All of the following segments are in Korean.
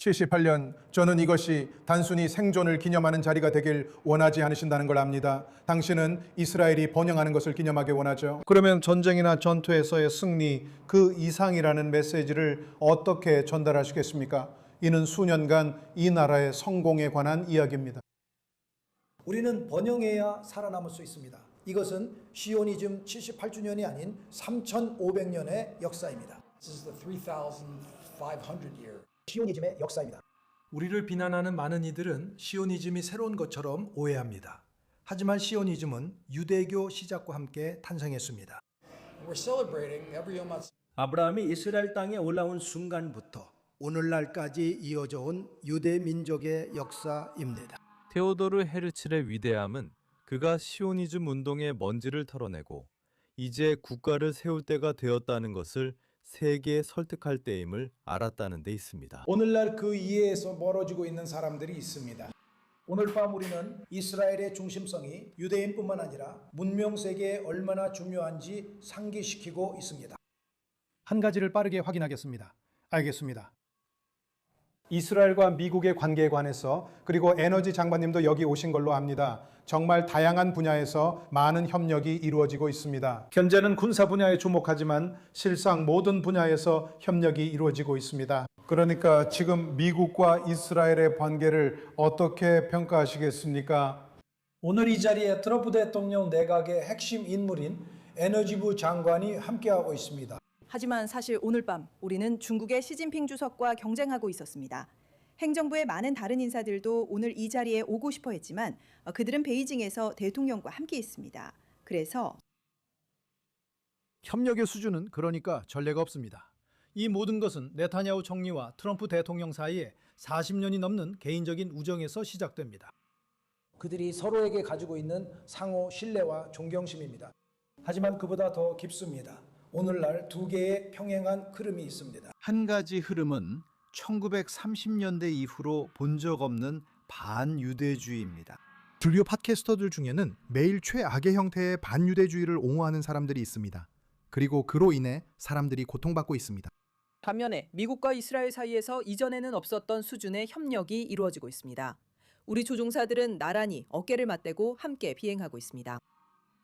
78년 저는 이것이 단순히 생존을 기념하는 자리가 되길 원하지 않으신다는 걸 압니다. 당신은 이스라엘이 번영하는 것을 기념하기 원하죠. 그러면 전쟁이나 전투에서의 승리, 그 이상이라는 메시지를 어떻게 전달하시겠습니까? 이는 수년간 이 나라의 성공에 관한 이야기입니다. 우리는 번영해야 살아남을 수 있습니다. 이것은 시오니즘 78주년이 아닌 3,500년의 역사입니다. This is the 3,500 year. 시오니즘의 역사입니다. 우리를 비난하는 많은 이들은 시오니즘이 새로운 것처럼 오해합니다. 하지만 시오니즘은 유대교 시작과 함께 탄생했습니다. We're celebrating every Yom HaTzor. 아브라함이 이스라엘 땅에 올라온 순간부터 오늘날까지 이어져 온 유대 민족의 역사입니다. 테오도르 헤르츠의 위대함은 그가 시오니즘 운동의 먼지를 털어내고 이제 국가를 세울 때가 되었다는 것을 세계에 설득할 때임을 알았다는 데 있습니다. 오늘날 그 이해에서 멀어지고 있는 사람들이 있습니다. 오늘 밤 우리는 이스라엘의 중심성이 유대인뿐만 아니라 문명 세계에 얼마나 중요한지 상기시키고 있습니다. 한 가지를 빠르게 확인하겠습니다. 알겠습니다. 이스라엘과 미국의 관계에 관해서 그리고 에너지 장관님도 여기 오신 걸로 압니다. 정말 다양한 분야에서 많은 협력이 이루어지고 있습니다. 현재는 군사 분야에 주목하지만 실상 모든 분야에서 협력이 이루어지고 있습니다. 그러니까 지금 미국과 이스라엘의 관계를 어떻게 평가하시겠습니까? 오늘 이 자리에 트럼프 대통령 내각의 핵심 인물인 에너지부 장관이 함께하고 있습니다. 하지만 사실 오늘 밤 우리는 중국의 시진핑 주석과 경쟁하고 있었습니다. 행정부의 많은 다른 인사들도 오늘 이 자리에 오고 싶어 했지만 그들은 베이징에서 대통령과 함께 있습니다. 그래서 협력의 수준은 그러니까 전례가 없습니다. 이 모든 것은 네타냐후 총리와 트럼프 대통령 사이에 40년이 넘는 개인적인 우정에서 시작됩니다. 그들이 서로에게 가지고 있는 상호 신뢰와 존경심입니다. 하지만 그보다 더 깊습니다. 오늘날 두 개의 평행한 흐름이 있습니다. 한 가지 흐름은 1930년대 이후로 본 적 없는 반유대주의입니다. 주류 팟캐스터들 중에는 매일 최악의 형태의 반유대주의를 옹호하는 사람들이 있습니다. 그리고 그로 인해 사람들이 고통받고 있습니다. 반면에 미국과 이스라엘 사이에서 이전에는 없었던 수준의 협력이 이루어지고 있습니다. 우리 조종사들은 나란히 어깨를 맞대고 함께 비행하고 있습니다.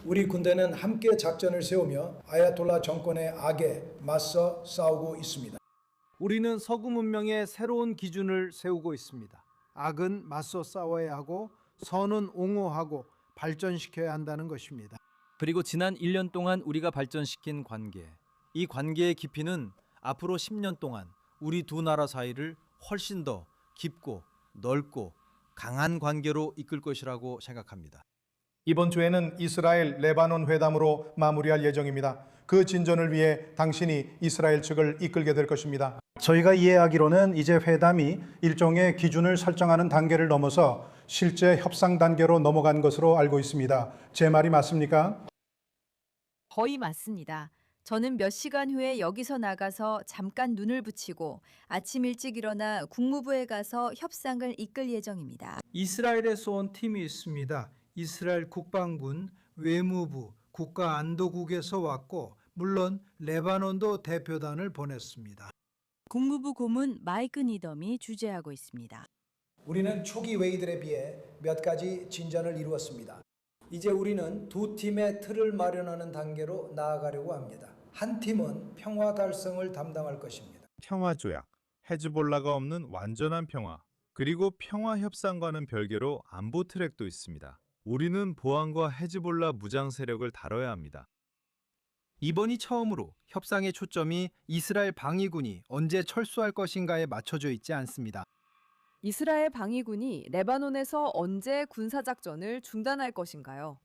우리 군대는 함께 작전을 세우며 아야톨라 정권의 악에 맞서 싸우고 있습니다. 우리는 서구 문명의 새로운 기준을 세우고 있습니다. 악은 맞서 싸워야 하고 선은 옹호하고 발전시켜야 한다는 것입니다. 그리고 지난 1년 동안 우리가 발전시킨 관계, 이 관계의 깊이는 앞으로 10년 동안 우리 두 나라 사이를 훨씬 더 깊고 넓고 강한 관계로 이끌 것이라고 생각합니다. 이번 주에는 이스라엘 레바논 회담으로 마무리할 예정입니다. 그 진전을 위해 당신이 이스라엘 측을 이끌게 될 것입니다. 저희가 이해하기로는 이제 회담이 일종의 기준을 설정하는 단계를 넘어서 실제 협상 단계로 넘어간 것으로 알고 있습니다. 제 말이 맞습니까? 거의 맞습니다. 저는 몇 시간 후에 여기서 나가서 잠깐 눈을 붙이고 아침 일찍 일어나 국무부에 가서 협상을 이끌 예정입니다. 이스라엘에서 온 팀이 있습니다. 이스라엘 국방군, 외무부, 국가안보국에서 왔고 물론 레바논도 대표단을 보냈습니다. 국무부 고문 마이크 니덤이 주재하고 있습니다. 우리는 초기 회의들에 비해 몇 가지 진전을 이루었습니다. 이제 우리는 두 팀의 틀을 마련하는 단계로 나아가려고 합니다. 한 팀은 평화 달성을 담당할 것입니다. 평화조약, 헤즈볼라가 없는 완전한 평화, 그리고 평화협상과는 별개로 안보 트랙도 있습니다. 우리는 보안과 헤즈볼라 무장 세력을 다뤄야 합니다. 이번이 처음으로 협상의 초점이 이스라엘 방위군이 언제 철수할 것인가에 맞춰져 있지 않습니다. 이스라엘 방위군이 레바논에서 언제 군사작전을 중단할 것인가요?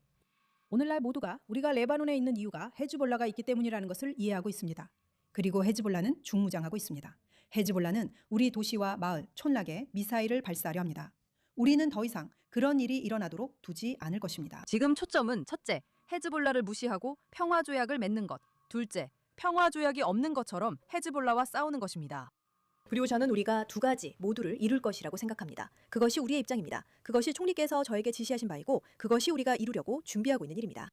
오늘날 모두가 우리가 레바논에 있는 이유가 헤즈볼라가 있기 때문이라는 것을 이해하고 있습니다. 그리고 헤즈볼라는 중무장하고 있습니다. 헤즈볼라는 우리 도시와 마을, 촌락에 미사일을 발사하려 합니다. 우리는 더 이상 그런 일이 일어나도록 두지 않을 것입니다. 지금 초점은 첫째, 헤즈볼라를 무시하고 평화조약을 맺는 것. 둘째, 평화조약이 없는 것처럼 헤즈볼라와 싸우는 것입니다. 그리고 저는 우리가 두 가지 모두를 이룰 것이라고 생각합니다. 그것이 우리의 입장입니다. 그것이 총리께서 저에게 지시하신 바이고 그것이 우리가 이루려고 준비하고 있는 일입니다.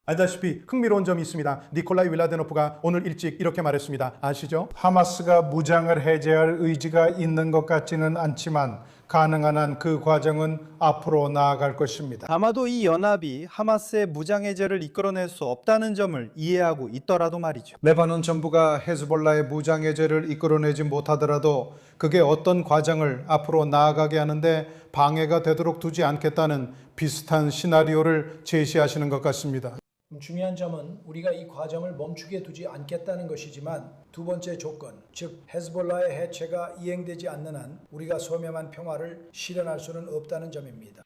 알다시피 흥미로운 점이 있습니다. 니콜라이 윌라데노프가 오늘 일찍 이렇게 말했습니다. 아시죠? 하마스가 무장을 해제할 의지가 있는 것 같지는 않지만 가능한 한 그 과정은 앞으로 나아갈 것입니다. 아마도 이 연합이 하마스의 무장 해제를 이끌어낼 수 없다는 점을 이해하고 있더라도 말이죠. 레바논 정부가 헤즈볼라의 무장 해제를 이끌어내지 못하더라도 그게 어떤 과정을 앞으로 나아가게 하는데 방해가 되도록 두지 않겠다는 비슷한 시나리오를 제시하시는 것 같습니다. 중요한 점은 우리가 이 과정을 멈추게 두지 않겠다는 것이지만 두 번째 조건, 즉 헤즈볼라의 해체가 이행되지 않는 한 우리가 소명한 평화를 실현할 수는 없다는 점입니다.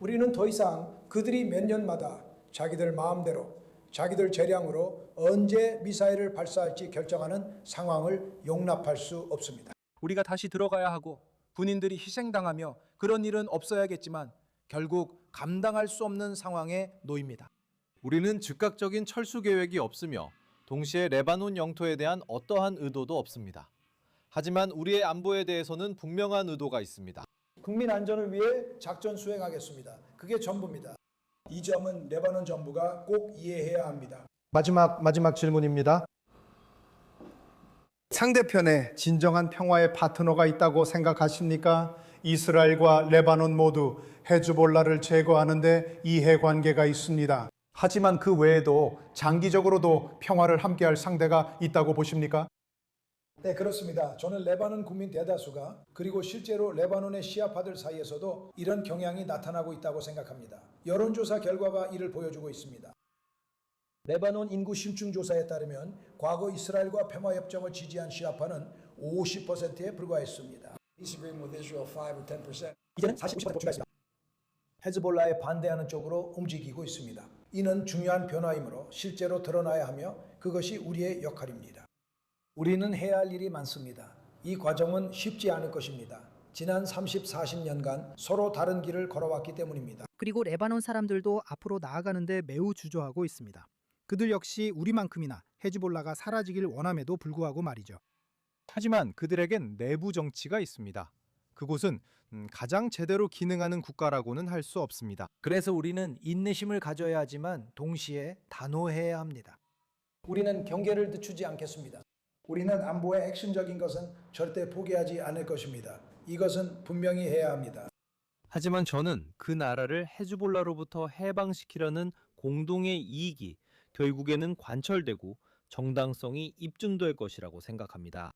우리는 더 이상 그들이 몇 년마다 자기들 마음대로 자기들 재량으로 언제 미사일을 발사할지 결정하는 상황을 용납할 수 없습니다. 우리가 다시 들어가야 하고 군인들이 희생당하며 그런 일은 없어야겠지만 결국 감당할 수 없는 상황에 놓입니다. 우리는 즉각적인 철수 계획이 없으며 동시에 레바논 영토에 대한 어떠한 의도도 없습니다. 하지만 우리의 안보에 대해서는 분명한 의도가 있습니다. 국민 안전을 위해 작전 수행하겠습니다. 그게 전부입니다. 이 점은 레바논 정부가 꼭 이해해야 합니다. 마지막 질문입니다. 상대편에 진정한 평화의 파트너가 있다고 생각하십니까? 이스라엘과 레바논 모두 헤즈볼라를 제거하는 데 이해관계가 있습니다. 하지만 그 외에도 장기적으로도 평화를 함께할 상대가 있다고 보십니까? 네, 그렇습니다. 저는 레바논 국민 대다수가 그리고 실제로 레바논의 시아파들 사이에서도 이런 경향이 나타나고 있다고 생각합니다. 여론조사 결과가 이를 보여주고 있습니다. 레바논 인구 심층 조사에 따르면 과거 이스라엘과 평화협정을 지지한 시아파는 50%에 불과했습니다. Disagreeing with Israel 5 or 10%. 이제는 40-50% 보충했습니다. 헤즈볼라에 반대하는 쪽으로 움직이고 있습니다. 이는 중요한 변화이므로 실제로 드러나야 하며 그것이 우리의 역할입니다. 우리는 해야 할 일이 많습니다. 이 과정은 쉽지 않을 것입니다. 지난 30-40년간 서로 다른 길을 걸어왔기 때문입니다. 그리고 레바논 사람들도 앞으로 나아가는데 매우 주저하고 있습니다. 그들 역시 우리만큼이나 헤즈볼라가 사라지길 원함에도 불구하고 말이죠. 하지만 그들에겐 내부 정치가 있습니다. 그곳은 가장 제대로 기능하는 국가라고는 할 수 없습니다. 그래서 우리는 인내심을 가져야 하지만 동시에 단호해야 합니다. 우리는 경계를 늦추지 않겠습니다. 우리는 안보의 핵심적인 것은 절대 포기하지 않을 것입니다. 이것은 분명히 해야 합니다. 하지만 저는 그 나라를 헤즈볼라로부터 해방시키려는 공동의 이익이 결국에는 관철되고 정당성이 입증될 것이라고 생각합니다.